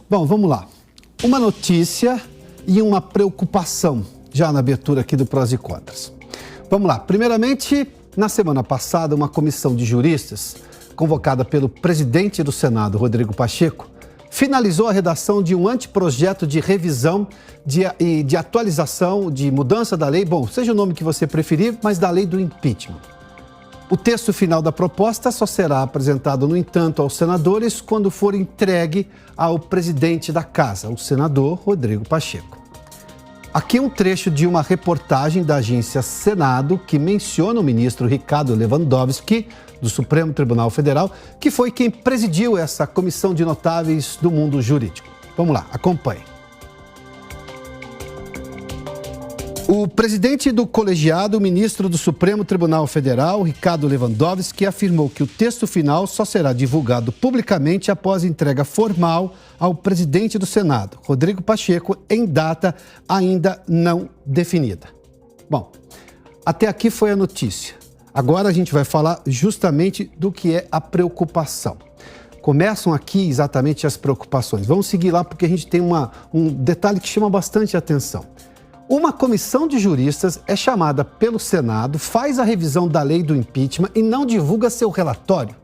Bom, vamos lá. Uma notícia e uma preocupação, já na abertura aqui do Prós e Contras. Vamos lá. Primeiramente, na semana passada, uma comissão de juristas, convocada pelo presidente do Senado, Rodrigo Pacheco, finalizou a redação de um anteprojeto de revisão e de atualização, de mudança da lei, bom, seja o nome que você preferir, mas da lei do impeachment. O texto final da proposta só será apresentado, no entanto, aos senadores quando for entregue ao presidente da Casa, o senador Rodrigo Pacheco. Aqui um trecho de uma reportagem da agência Senado que menciona o ministro Ricardo Lewandowski, do Supremo Tribunal Federal, que foi quem presidiu essa comissão de notáveis do mundo jurídico. Vamos lá, acompanhe. O presidente do colegiado, o ministro do Supremo Tribunal Federal, Ricardo Lewandowski, afirmou que o texto final só será divulgado publicamente após entrega formal ao presidente do Senado, Rodrigo Pacheco, em data ainda não definida. Bom, até aqui foi a notícia. Agora a gente vai falar justamente do que é a preocupação. Começam aqui exatamente as preocupações. Vamos seguir lá porque a gente tem um detalhe que chama bastante atenção. Uma comissão de juristas é chamada pelo Senado, faz a revisão da lei do impeachment e não divulga seu relatório.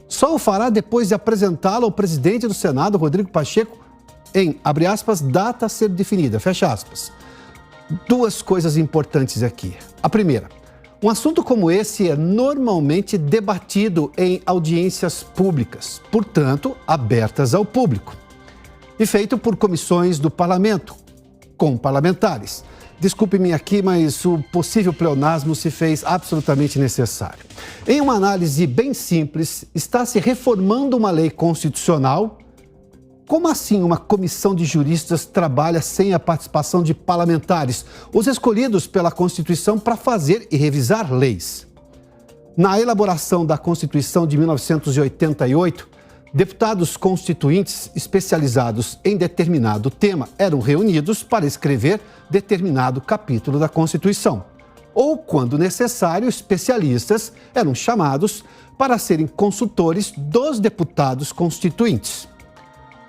Só o fará depois de apresentá-lo ao presidente do Senado, Rodrigo Pacheco, em, abre aspas, data a ser definida, fecha aspas. Duas coisas importantes aqui. A primeira, um assunto como esse é normalmente debatido em audiências públicas, portanto, abertas ao público, e feito por comissões do parlamento, com parlamentares. Desculpe-me aqui, mas o possível pleonasmo se fez absolutamente necessário. Em uma análise bem simples, está se reformando uma lei constitucional. Como assim uma comissão de juristas trabalha sem a participação de parlamentares, os escolhidos pela Constituição para fazer e revisar leis? Na elaboração da Constituição de 1988, deputados constituintes especializados em determinado tema eram reunidos para escrever determinado capítulo da Constituição. Ou, quando necessário, especialistas eram chamados para serem consultores dos deputados constituintes.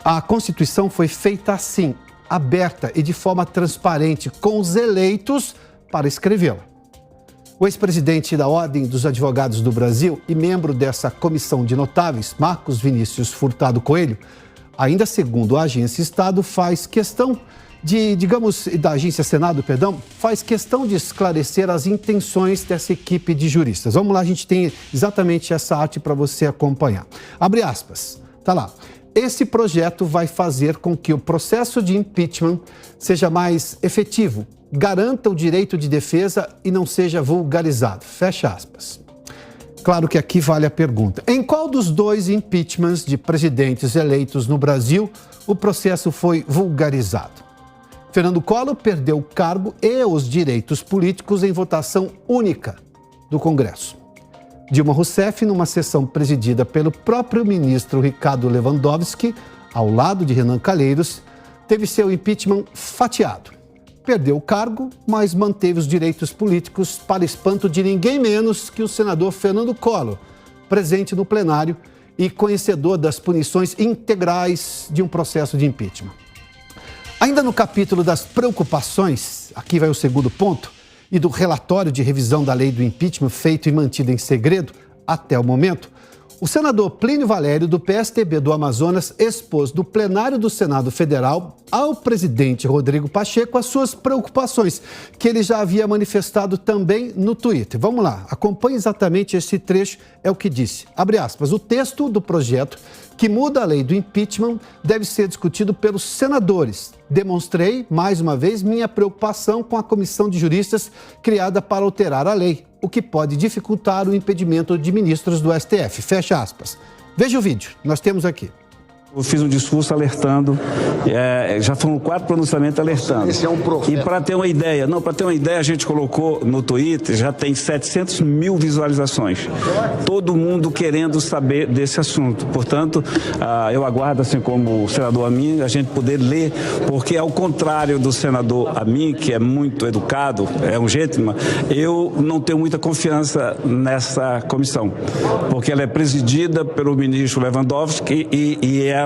A Constituição foi feita assim, aberta e de forma transparente, com os eleitos para escrevê-la. O ex-presidente da Ordem dos Advogados do Brasil e membro dessa comissão de notáveis, Marcos Vinícius Furtado Coelho, ainda segundo a agência Estado, faz questão da agência Senado, faz questão de esclarecer as intenções dessa equipe de juristas. Vamos lá, a gente tem exatamente essa arte para você acompanhar. Abre aspas, tá lá. Esse projeto vai fazer com que o processo de impeachment seja mais efetivo, garanta o direito de defesa e não seja vulgarizado. Fecha aspas. Claro que aqui vale a pergunta. Em qual dos dois impeachments de presidentes eleitos no Brasil o processo foi vulgarizado? Fernando Collor perdeu o cargo e os direitos políticos em votação única do Congresso. Dilma Rousseff, numa sessão presidida pelo próprio ministro Ricardo Lewandowski, ao lado de Renan Calheiros, teve seu impeachment fatiado. Perdeu o cargo, mas manteve os direitos políticos para espanto de ninguém menos que o senador Fernando Collor, presente no plenário e conhecedor das punições integrais de um processo de impeachment. Ainda no capítulo das preocupações, aqui vai o segundo ponto, e do relatório de revisão da lei do impeachment feito e mantido em segredo até o momento, o senador Plínio Valério, do PSTB do Amazonas, expôs no plenário do Senado Federal ao presidente Rodrigo Pacheco as suas preocupações, que ele já havia manifestado também no Twitter. Vamos lá, acompanhe exatamente esse trecho, é o que disse. Abre aspas, o texto do projeto que muda a lei do impeachment deve ser discutido pelos senadores. Demonstrei, mais uma vez, minha preocupação com a comissão de juristas criada para alterar a lei, o que pode dificultar o impedimento de ministros do STF. Fecha aspas. Veja o vídeo, nós temos aqui. Eu fiz um discurso alertando, já foram 4 pronunciamentos alertando. Esse é um profeta. E para ter uma ideia, a gente colocou no Twitter, já tem 700 mil visualizações. Todo mundo querendo saber desse assunto. Portanto, eu aguardo, assim como o senador Amin, a gente poder ler, porque ao contrário do senador Amin, que é muito educado, é um gentleman, eu não tenho muita confiança nessa comissão, porque ela é presidida pelo ministro Lewandowski e ela